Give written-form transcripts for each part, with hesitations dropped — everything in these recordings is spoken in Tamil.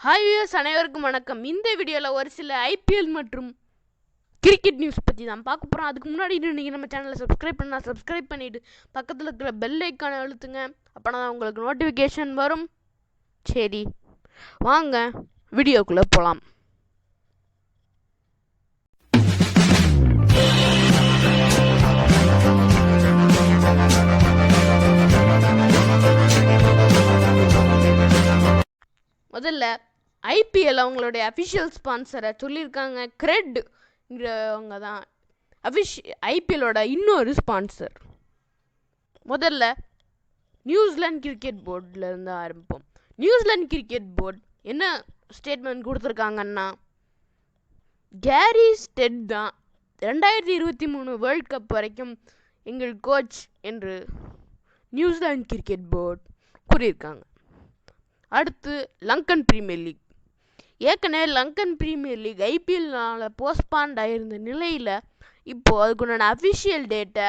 ஹாய் வியூவர்ஸ், அனைவருக்கும் வணக்கம். இந்த வீடியோவில் ஒரு சில ஐபிஎல் மற்றும் கிரிக்கெட் நியூஸ் பற்றி தான் பார்க்க போகிறோம். அதுக்கு முன்னாடி நீங்கள் நம்ம சேனலை சப்ஸ்கிரைப் பண்ணிவிட்டு பக்கத்தில் இருக்கிற பெல் ஐக்கானை அழுத்துங்க. அப்போனா தான் உங்களுக்கு நோட்டிஃபிகேஷன் வரும். சரி, வாங்க வீடியோக்குள்ளே போகலாம். முதல்ல ஐபிஎல் அவங்களுடைய அஃபிஷியல் ஸ்பான்சரை சொல்லியிருக்காங்க. கிரெட்ங்கிறவங்க தான் ஐபிஎல்லோட இன்னொரு ஸ்பான்சர். முதல்ல நியூசிலாந்து கிரிக்கெட் போர்டில் இருந்து ஆரம்பிப்போம். நியூசிலாந்து கிரிக்கெட் போர்டு என்ன ஸ்டேட்மெண்ட் கொடுத்துருக்காங்கன்னா, கேரி ஸ்டெட் தான் 2023 வேர்ல்ட் கப் வரைக்கும் எங்கள் கோச் என்று நியூசிலாந்து கிரிக்கெட் போர்டு கூறியிருக்காங்க. அடுத்து லங்கன் பிரீமியர் லீக். ஏற்கனவே லங்கன் பிரீமியர் லீக் ஐபிஎல்னால் போஸ்ட்பாண்ட் ஆகிருந்த நிலையில் இப்போது அதுக்குண்டான அஃபிஷியல் டேட்டை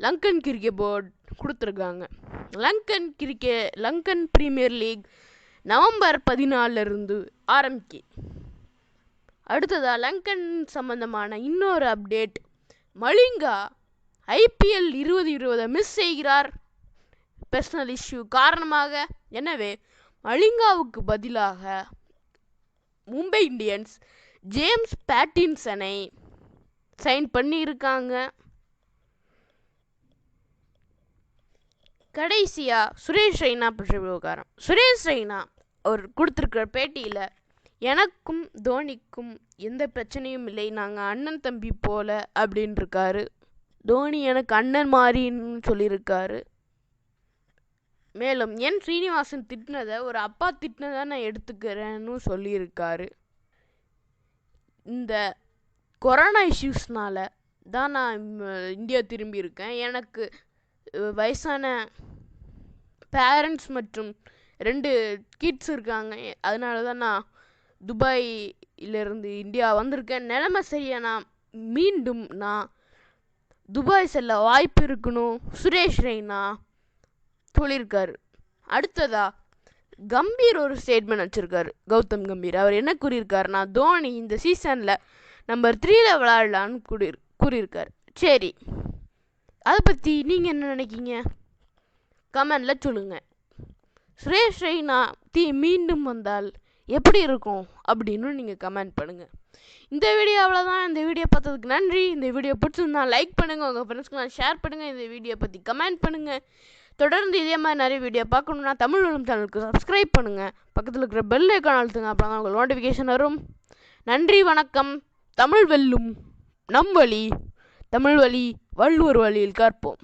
லங்கன் கிரிக்கெட் போர்டு கொடுத்துருக்காங்க. லங்கன் பிரீமியர் லீக் நவம்பர் 14 ஆரம்பிக்கு. அடுத்ததாக லங்கன் சம்பந்தமான இன்னொரு அப்டேட். மலிங்கா ஐபிஎல் 2020 மிஸ் செய்கிறார் பர்சனல் இஷ்யூ காரணமாக. எனவே மலிங்காவுக்கு பதிலாக மும்பை இந்தியன்ஸ் ஜேம்ஸ் பேட்டின்சனை சைன் பண்ணியிருக்காங்க. கடைசியா சுரேஷ் ரெய்னா பற்றிய விவகாரம். சுரேஷ் ரெய்னா அவர் கொடுத்துருக்கிற பேட்டியில், எனக்கும் தோனிக்கும் எந்த பிரச்சனையும் இல்லை, நாங்கள் அண்ணன் தம்பி போல அப்படின்னு இருக்காரு. தோனி எனக்கு அண்ணன் மாதிரின்னு சொல்லியிருக்காரு. மேலும் என் ஸ்ரீனிவாசன் திட்டினதை ஒரு அப்பா திட்டினதை நான் எடுத்துக்கிறேன்னு சொல்லியிருக்காரு. இந்த கொரோனா இஷ்யூஸ்னால தான் நான் இந்தியா திரும்பியிருக்கேன். எனக்கு வயசான பேரண்ட்ஸ் மற்றும் 2 கிட்ஸ் இருக்காங்க. அதனால தான் நான் துபாயிலிருந்து இந்தியா வந்திருக்கேன். நிலைமை சரியா மீண்டும் நான் துபாய் செல்ல வாய்ப்பு இருக்கணும் சுரேஷ் ரெய்னா சொல்லியிருக்காரு. அடுத்ததா கம்பீர் ஒரு ஸ்டேட்மெண்ட் வச்சுருக்காரு. கௌதம் கம்பீர் அவர் என்ன கூறியிருக்காருன்னா, தோனி இந்த சீசனில் நம்பர் 3 விளையாடலான்னு கூறியிருக்காரு. சரி, அதை பற்றி நீங்கள் என்ன நினைக்கிங்க? கமெண்டில் சொல்லுங்கள். சுரேஷ் ரெய்னா மீண்டும் வந்தால் எப்படி இருக்கும் அப்படின்னு நீங்கள் கமெண்ட் பண்ணுங்கள். இந்த வீடியோ அவ்வளோதான். இந்த வீடியோ பார்த்ததுக்கு நன்றி. இந்த வீடியோ பிடிச்சிருந்தா லைக் பண்ணுங்கள், உங்கள் ஃப்ரெண்ட்ஸ்க்குலாம் ஷேர் பண்ணுங்கள், இந்த வீடியோ பற்றி கமெண்ட் பண்ணுங்கள். தொடர்ந்து இதே மாதிரி நிறைய வீடியோ பார்க்கணுன்னா தமிழ் வளம் சேனலுக்கு சப்ஸ்கிரைப் பண்ணுங்கள். பக்கத்தில் இருக்கிற பெல் ஐக்கான் அழுத்துங்க. அப்போ தான் உங்களுக்கு நோட்டிஃபிகேஷன் வரும். நன்றி, வணக்கம். தமிழ் வெல்லும் நம் வழி, தமிழ் வழி, வள்ளுவர் வழியில் கற்போம்.